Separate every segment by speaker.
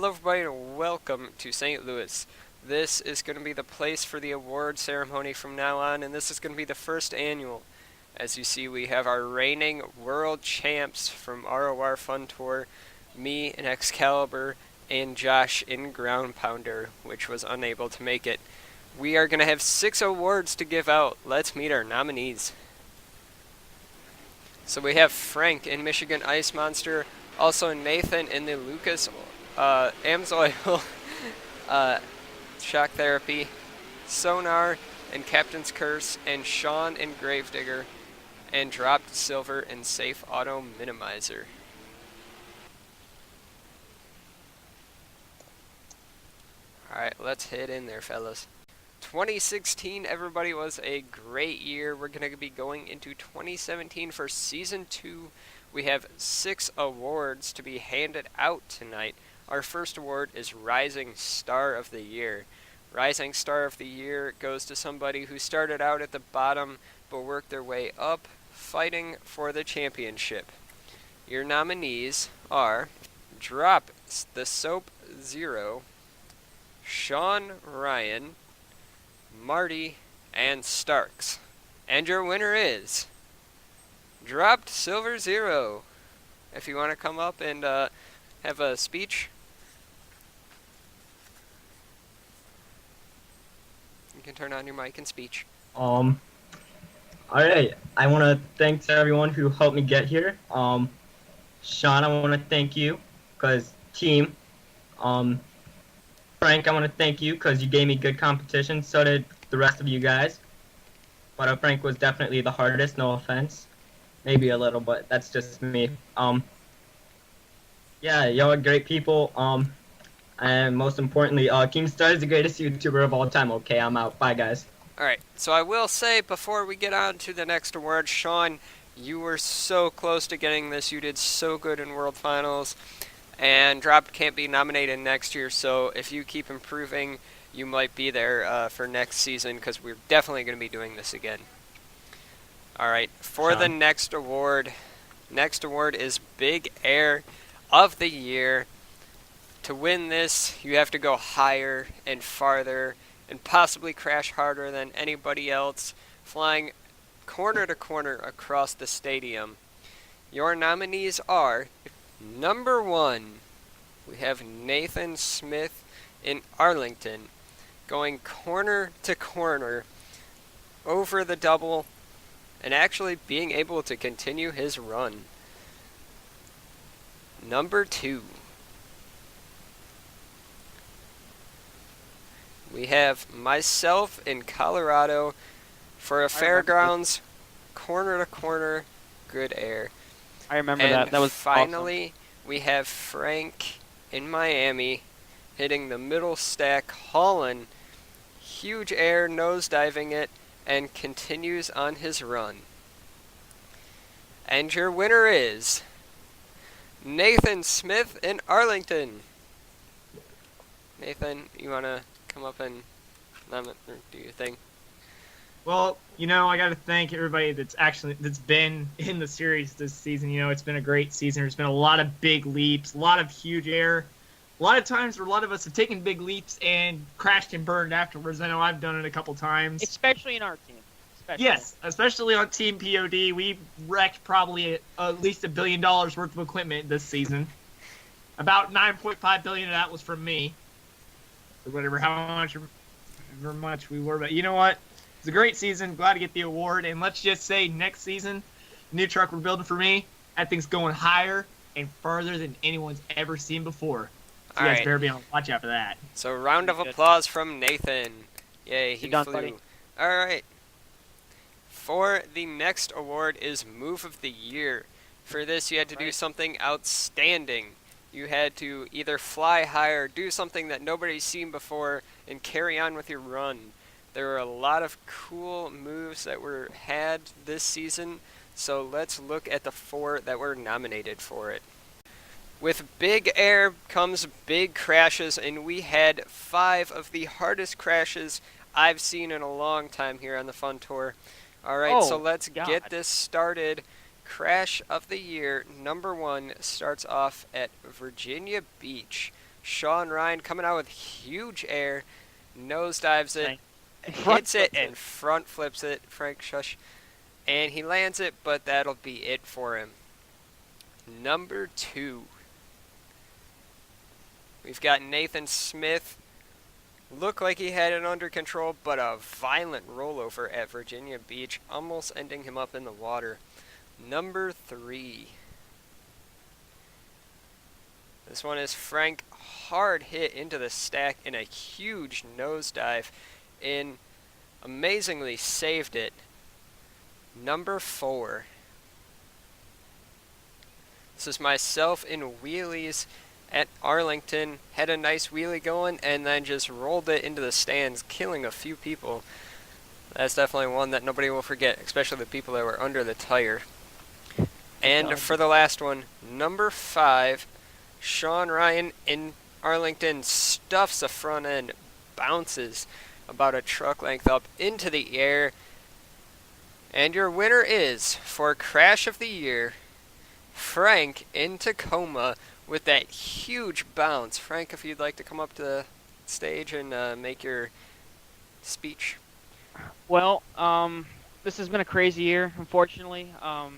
Speaker 1: Hello everybody and welcome to St. Louis. This is going to be the place for the award ceremony from now on, and this is going to be the first annual. As you see, we have our reigning world champs from ROR Fun Tour, me in Excalibur, and Josh in Ground Pounder, which was unable to make it. We are going to have 6 awards to give out. Let's meet our nominees. So we have Frank in Michigan Ice Monster, also Nathan in the Lucas Amsoil Shock Therapy, Sonar and Captain's Curse, and Sean in Gravedigger, and Dropped Silver in Safe Auto Minimizer. Alright, let's hit in there, fellas. 2016, everybody, was a great year. We're going to be going into 2017 for Season 2. We have 6 awards to be handed out tonight. Our first award is Rising Star of the Year. Rising Star of the Year goes to somebody who started out at the bottom but worked their way up, fighting for the championship. Your nominees are Drop the Soap Zero, Sean Ryan, Marty, and Starks. And your winner is Dropped Silver Zero. If you want to come up and have a speech, you can turn on your mic and speech.
Speaker 2: All right. I want to thank everyone who helped me get here. Sean, I want to thank you because team. Frank, I want to thank you because you gave me good competition. So did the rest of you guys. But Frank was definitely the hardest. No offense. Maybe a little, but that's just me. Yeah, y'all are great people. And most importantly, Keemstar is the greatest YouTuber of all time. Okay, I'm out. Bye, guys.
Speaker 1: Alright, so I will say before we get on to the next award, Sean, you were so close to getting this. You did so good in World Finals. And Dropped can't be nominated next year, so if you keep improving, you might be there for next season, because we're definitely going to be doing this again. Alright, for
Speaker 2: Sean.
Speaker 1: the next award is Big Air of the Year. To win this, you have to go higher and farther and possibly crash harder than anybody else, flying corner to corner across the stadium. Your nominees are number 1, we have Nathan Smith in Arlington, going corner to corner over the double and actually being able to continue his run. Number 2, we have myself in Colorado for a fairgrounds corner to corner good air.
Speaker 3: I remember
Speaker 1: And
Speaker 3: that. That was
Speaker 1: finally,
Speaker 3: awesome.
Speaker 1: we have Frank in Miami hitting the middle stack, hauling huge air, nosediving it, and continues on his run. And your winner is Nathan Smith in Arlington. Nathan, you want to come up and do your thing?
Speaker 4: Well, I got to thank everybody that's been in the series this season. It's been a great season. There's been a lot of big leaps, a lot of huge air. A lot of times where a lot of us have taken big leaps and crashed and burned afterwards. I know I've done it a couple times.
Speaker 3: Especially in our team.
Speaker 4: Yes, especially on Team POD. We wrecked probably at least $1 billion worth of equipment this season. About 9.5 billion of that was from me. Or whatever, however much we were. But you know what? It's a great season. Glad to get the award. And let's just say next season, the new truck we're building for me, that thing's going higher and further than anyone's ever seen before. So you guys better be on watch out for that.
Speaker 1: So round of applause from Nathan. Yay, he
Speaker 3: done,
Speaker 1: flew.
Speaker 3: buddy.
Speaker 1: Alright. For the next award is Move of the Year. For this, you had to do something outstanding. You had to either fly higher, do something that nobody's seen before, and carry on with your run. There were a lot of cool moves that were had this season, so let's look at the 4 that were nominated for it. With big air comes big crashes, and we had 5 of the hardest crashes I've seen in a long time here on the Fun Tour. Alright, so let's get this started. Crash of the Year, number 1, starts off at Virginia Beach. Sean Ryan coming out with huge air, nosedives it,
Speaker 3: Front
Speaker 1: hits it,
Speaker 3: flips
Speaker 1: and front flips it. Frank Shush. And he lands it, but that'll be it for him. Number 2. We've got Nathan Smith. Looked like he had it under control, but a violent rollover at Virginia Beach, almost ending him up in the water. Number 3. This one is Frank. Hard hit into the stack in a huge nosedive and amazingly saved it. Number 4. This is myself in wheelies at Arlington. Had a nice wheelie going and then just rolled it into the stands, killing a few people. That's definitely one that nobody will forget, especially the people that were under the tire. And for the last one, number 5, Sean Ryan in Arlington stuffs the front end, bounces about a truck length up into the air. And your winner is, for Crash of the Year, Frank in Tacoma with that huge bounce. Frank, if you'd like to come up to the stage and make your speech.
Speaker 3: Well, this has been a crazy year, unfortunately. I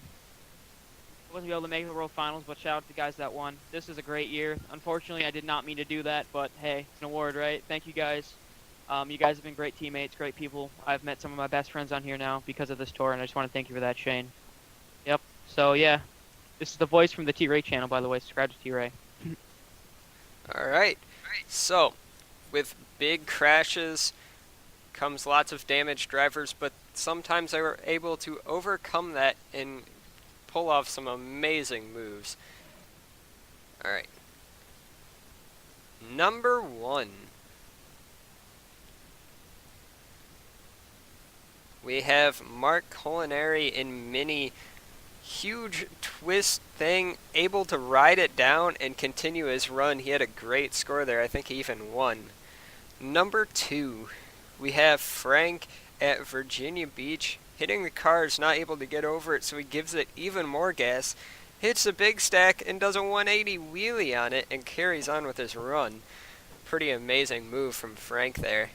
Speaker 3: wasn't able to make the World Finals, but shout out to the guys that won. This is a great year. Unfortunately, I did not mean to do that, but hey, it's an award, right? Thank you guys. You guys have been great teammates, great people. I've met some of my best friends on here now because of this tour, and I just want to thank you for that, Shane. Yep. So, yeah. This is the voice from the T-Ray channel, by the way. Subscribe to T-Ray.
Speaker 1: All right. So, with big crashes comes lots of damaged drivers, but sometimes they were able to overcome that and pull off some amazing moves. All right. Number 1. We have Mark Culinary in Mini. Huge twist thing, able to ride it down and continue his run. He had a great score there. I think he even won. Number 2, we have Frank at Virginia Beach. Hitting the cars, not able to get over it, so he gives it even more gas. Hits a big stack and does a 180 wheelie on it and carries on with his run. Pretty amazing move from Frank there.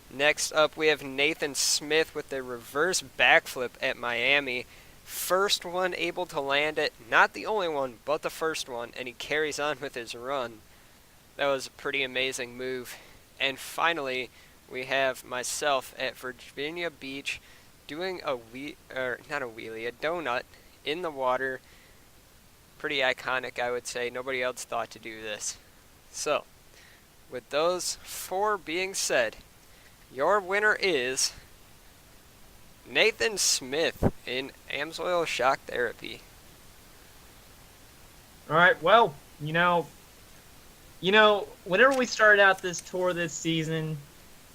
Speaker 1: Next up, we have Nathan Smith with the reverse backflip at Miami. First one able to land it. Not the only one, but the first one, and he carries on with his run. That was a pretty amazing move. And finally, we have myself at Virginia Beach doing a donut in the water. Pretty iconic, I would say. Nobody else thought to do this. So, with those 4 being said, your winner is Nathan Smith in Amsoil Shock Therapy.
Speaker 4: All right. Well, whenever we started out this tour this season,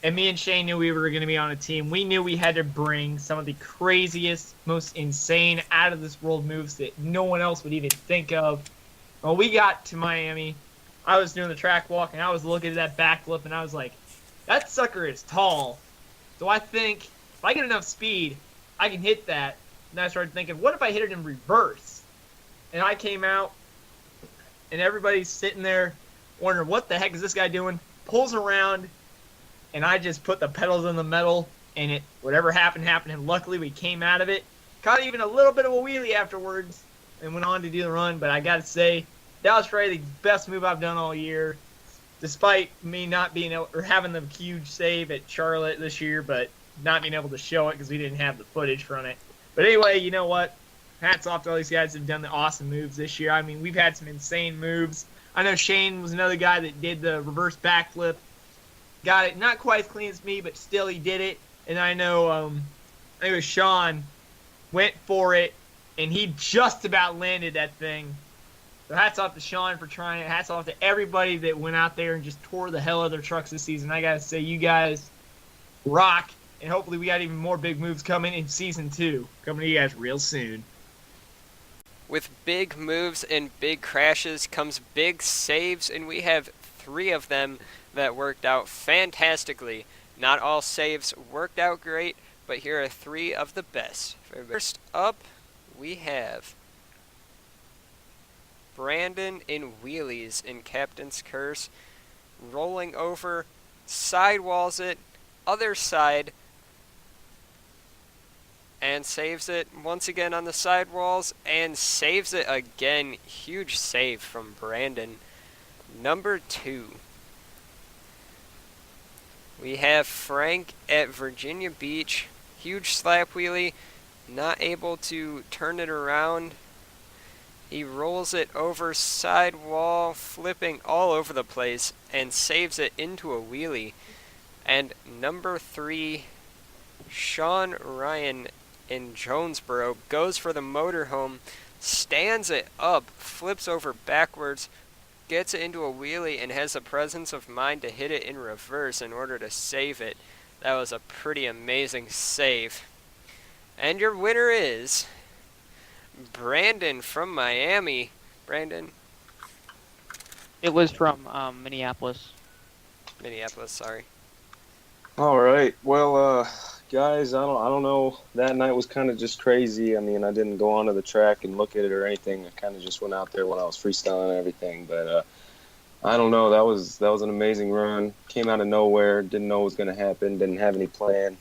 Speaker 4: and me and Shane knew we were going to be on a team, we knew we had to bring some of the craziest, most insane, out of this world moves that no one else would even think of. When we got to Miami, I was doing the track walk, and I was looking at that backflip, and I was like, that sucker is tall. So I think if I get enough speed, I can hit that. And I started thinking, what if I hit it in reverse? And I came out, and everybody's sitting there wondering, what the heck is this guy doing? Pulls around, and I just put the pedals in the metal, and whatever happened, happened. And luckily, we came out of it. Caught even a little bit of a wheelie afterwards, and went on to do the run. But I got to say, that was probably the best move I've done all year. Despite me not being able, or having the huge save at Charlotte this year, but not being able to show it because we didn't have the footage from it. But anyway, you know what? Hats off to all these guys that have done the awesome moves this year. I mean, we've had some insane moves. I know Shane was another guy that did the reverse backflip. Got it not quite as clean as me, but still he did it. And I know Sean went for it, and he just about landed that thing. So hats off to Sean for trying it. Hats off to everybody that went out there and just tore the hell out of their trucks this season. I got to say, you guys rock. And hopefully we got even more big moves coming in Season 2. Coming to you guys real soon.
Speaker 1: With big moves and big crashes comes big saves, and we have 3 of them that worked out fantastically. Not all saves worked out great, but here are 3 of the best. First up, we have Brandon in wheelies in Captain's Curse, rolling over, sidewalls it, other side, and saves it once again on the sidewalls, and saves it again. Huge save from Brandon. Number 2. We have Frank at Virginia Beach. Huge slap wheelie. Not able to turn it around. He rolls it over sidewall, flipping all over the place, and saves it into a wheelie. And number 3, Sean Ryan in Jonesboro goes for the motorhome, stands it up, flips over backwards, gets it into a wheelie, and has the presence of mind to hit it in reverse in order to save it. That was a pretty amazing save. And your winner is Brandon from Miami. Brandon.
Speaker 3: It was from Minneapolis.
Speaker 1: Minneapolis, sorry.
Speaker 5: All right. Well, guys, I don't know. That night was kind of just crazy. I mean, I didn't go onto the track and look at it or anything. I kind of just went out there when I was freestyling and everything. But I don't know. That was an amazing run. Came out of nowhere. Didn't know what was going to happen. Didn't have any plan.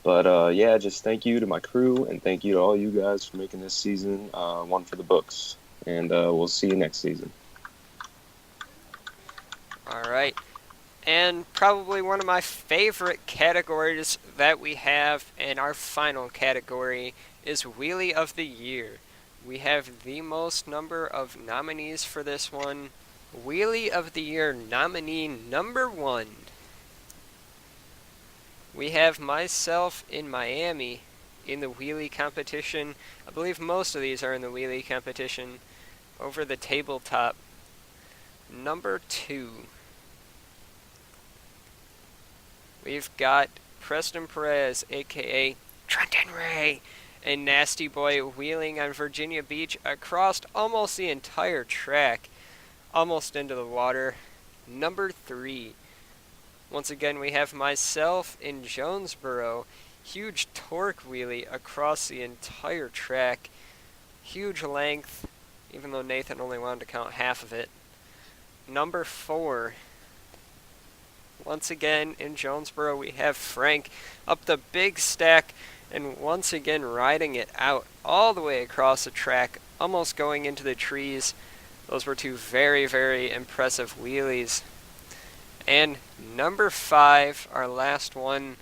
Speaker 5: But yeah, just thank you to my crew and thank you to all you guys for making this season one for the books. And we'll see you next season.
Speaker 1: All right. And probably one of my favorite categories that we have in our final category is Wheelie of the Year. We have the most number of nominees for this one. Wheelie of the Year nominee number 1. We have myself in Miami in the wheelie competition. I believe most of these are in the wheelie competition over the tabletop. Number 2. We've got Preston Perez, aka Trenton Ray, and Nasty Boy wheeling on Virginia Beach across almost the entire track, almost into the water. Number 3. Once again, we have myself in Jonesboro. Huge torque wheelie across the entire track. Huge length, even though Nathan only wanted to count half of it. Number 4. Once again, in Jonesboro, we have Frank up the big stack and once again riding it out all the way across the track, almost going into the trees. Those were 2 very, very impressive wheelies. And number 5, our last one,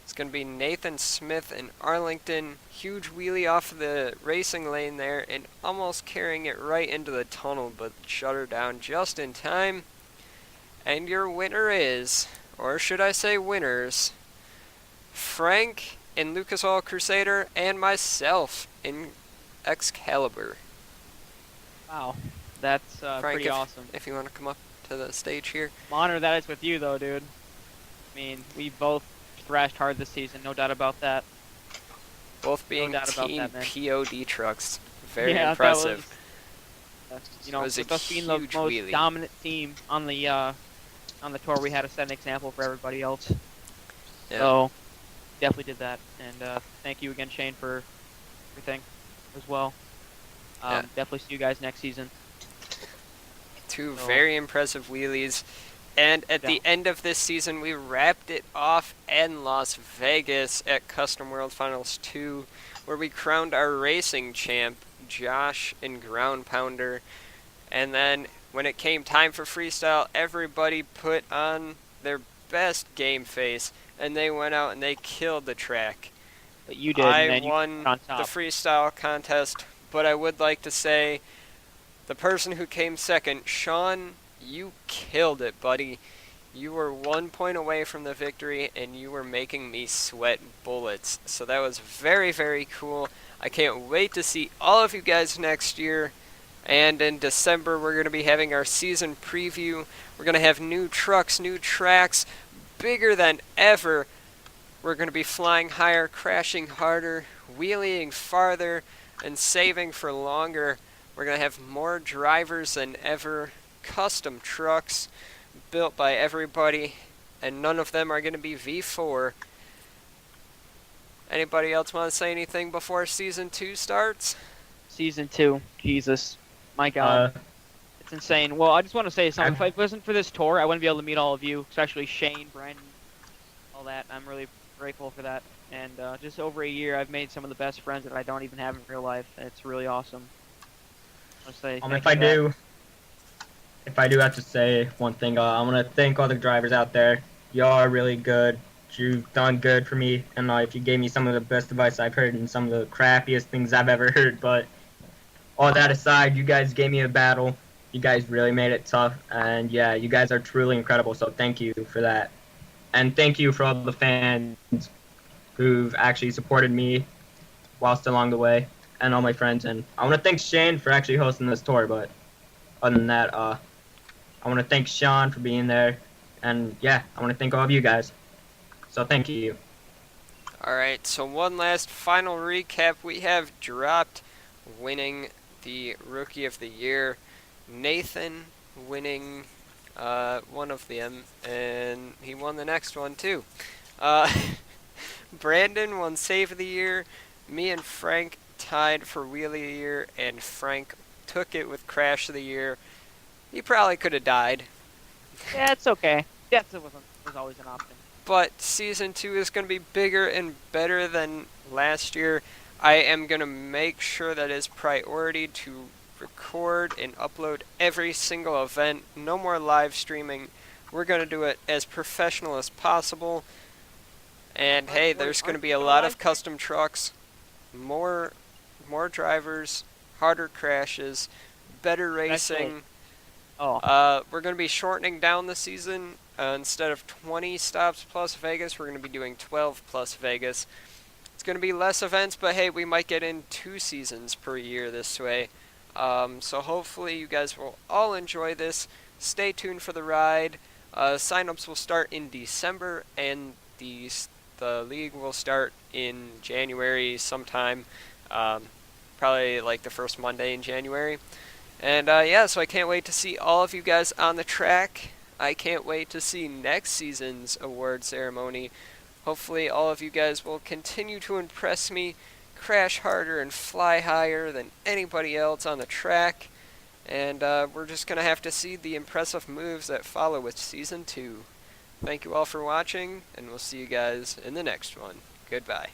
Speaker 1: is going to be Nathan Smith in Arlington. Huge wheelie off of the racing lane there and almost carrying it right into the tunnel, but shut her down just in time. And your winner is, or should I say winners, Frank in Lucas Oil Crusader and myself in Excalibur.
Speaker 3: Wow, that's
Speaker 1: Frank,
Speaker 3: pretty awesome.
Speaker 1: If you want to come up to the stage here.
Speaker 3: I'm honored that it's with you, though, dude. I mean, we both thrashed hard this season, no doubt about that.
Speaker 1: Both being
Speaker 3: doubt about
Speaker 1: Team
Speaker 3: that, man.
Speaker 1: POD trucks. Very
Speaker 3: Yeah,
Speaker 1: impressive.
Speaker 3: You know,
Speaker 1: It was a
Speaker 3: with us being the
Speaker 1: huge
Speaker 3: most
Speaker 1: wheelie.
Speaker 3: dominant team on the tour, we had to set an example for everybody else.
Speaker 1: Yeah.
Speaker 3: So, definitely did that. And thank you again, Shane, for everything as well.
Speaker 1: Yeah.
Speaker 3: Definitely see you guys next season.
Speaker 1: 2
Speaker 3: So-
Speaker 1: very impressive wheelies. And at the end of this season, we wrapped it off in Las Vegas at Custom World Finals 2, where we crowned our racing champ, Josh in Ground Pounder. And then when it came time for freestyle, everybody put on their best game face, and they went out and they killed the track.
Speaker 3: But you did,
Speaker 1: I
Speaker 3: and then you
Speaker 1: won
Speaker 3: got on
Speaker 1: the
Speaker 3: top.
Speaker 1: freestyle contest, but I would like to say the person who came second, Sean, you killed it, buddy. You were 1 point away from the victory, and you were making me sweat bullets. So that was very, very cool. I can't wait to see all of you guys next year. And in December, we're going to be having our season preview. We're going to have new trucks, new tracks, bigger than ever. We're going to be flying higher, crashing harder, wheeling farther, and saving for longer. We're going to have more drivers than ever, custom trucks built by everybody, and none of them are going to be V4. Anybody else want to say anything before Season 2 starts?
Speaker 3: Season 2, Jesus. My God.
Speaker 2: Uh,
Speaker 3: It's insane. Well, I just want to say something. If
Speaker 2: I-
Speaker 3: it wasn't for this tour, I wouldn't be able to meet all of you, especially Shane, Brandon, all that. I'm really grateful for that. And just over a year, I've made some of the best friends that I don't even have in real life. It's really awesome. I want to say thank
Speaker 2: if
Speaker 3: you
Speaker 2: I
Speaker 3: for that.
Speaker 2: do, if I do have to say one thing, I want to thank all the drivers out there. Y'all are really good. You've done good for me in life. You gave me some of the best advice I've heard and some of the crappiest things I've ever heard. But all that aside, you guys gave me a battle. You guys really made it tough. And yeah, you guys are truly incredible. So thank you for that. And thank you for all the fans who've actually supported me whilst along the way and all my friends. And I want to thank Shane for actually hosting this tour. But other than that, I want to thank Sean for being there. And yeah, I want to thank all of you guys. So thank you.
Speaker 1: Alright, so one last final recap. We have dropped winning the Rookie of the Year, Nathan winning one of them, and he won the next one too. Uh, Brandon won Save of the Year, me and Frank tied for Wheel of the Year, and Frank took it with Crash of the Year. He probably could have died,
Speaker 3: Yeah, it's okay. Death was always an option.
Speaker 1: but season 2 is going to be bigger and better than last year. I am going to make sure that is priority to record and upload every single event. No more live streaming. We're going to do it as professional as possible. And hey, there's going to be a lot of custom trucks, more drivers, harder crashes, better racing.
Speaker 3: Oh,
Speaker 1: We're going to be shortening down the season. Instead of 20 stops plus Vegas, we're going to be doing 12 plus Vegas. It's going to be less events, but hey, we might get in 2 seasons per year this way. So hopefully you guys will all enjoy this. Stay tuned for the ride. Signups will start in December, and the league will start in January sometime. Probably like the first Monday in January. And yeah, so I can't wait to see all of you guys on the track. I can't wait to see next season's award ceremony. Hopefully all of you guys will continue to impress me, crash harder and fly higher than anybody else on the track. And we're just going to have to see the impressive moves that follow with Season 2. Thank you all for watching, and we'll see you guys in the next one. Goodbye.